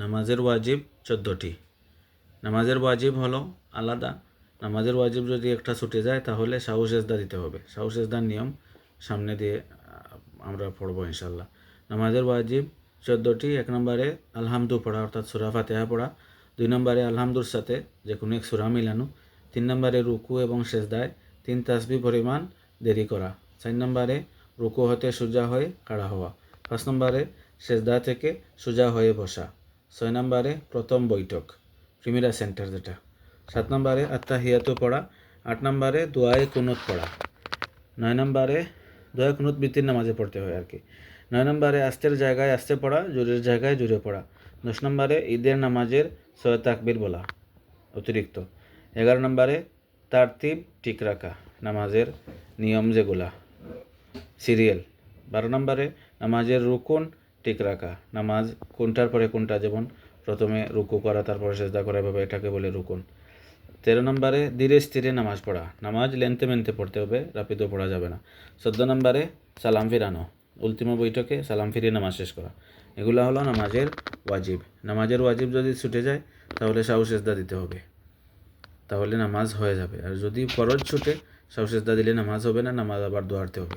নামাজের ওয়াজিব 14টি। নামাজের ওয়াজিব হলো আলাদা। নামাজের ওয়াজিব যদি একটা ছুটে যায় তাহলে সাহু সেজদা দিতে হবে। সাহু সেজদার নিয়ম সামনে দিয়ে আমরা পড়বো ইনশাল্লাহ। নামাজের ওয়াজিব 14টি। 1 নম্বরে আলহামদু পড়া অর্থাৎ সূরা ফাতিহা পড়া। 2 নম্বরে আলহামদুর সাথে যে কোনো এক সূরা মিলানো। 3 নম্বরে রুকু এবং সেজদায় 3 তাসবিহ পরিমাণ দেরি করা। 4 নম্বরে রুকু হতে সোজা হয়ে খাড়া হওয়া। 5 নম্বরে সেজদা থেকে সোজা হয়ে বসা। 6 নম্বরে প্রথম বৈঠক, প্রিমিরা সেন্টার যেটা। 7 নম্বরে আত্তাহিয়াতু পড়া। 8 নম্বরে দোয়ায়ে কুনুত পড়া। 9 নম্বরে দোয়া কুনুত বিতির নামাজে পড়তে হয় আর কি। 9 নম্বরে আস্তের জায়গায় আস্তে পড়া, জোরের জায়গায় জোরে পড়া। 10 নম্বরে ঈদের নামাজের 6 তাকবীর বলা অতিরিক্ত। 11 নম্বরে তারতিব ঠিক রাখা, নামাজের নিয়ম যেগুলা সিরিয়াল। 12 নম্বরে নামাজের রুকুন ঠিক রাখা, নামাজ কোনটার পরে কোনটা, যেমন প্রথমে রুকু করা তারপরে সেজদা করা, এভাবে এটাকে বলে রুকুন। 13 নম্বরে ধীরে স্থিরে নামাজ পড়া, নামাজ লেনতে মেনতে পড়তে হবে, রাপিদও পড়া যাবে না। 14 নম্বরে সালাম ফিরানো, উল্টিমো বৈঠকে সালাম ফিরিয়ে নামাজ শেষ করা। এগুলো হলো নামাজের ওয়াজিব। নামাজের ওয়াজিব যদি ছুটে যায় তাহলে সাহু সেজদা দিতে হবে, তাহলে নামাজ হয়ে যাবে। আর যদি ফরজ ছুটে সাহু সেজদা দিলে নামাজ হবে না, নামাজ আবার দোয়ারতে হবে।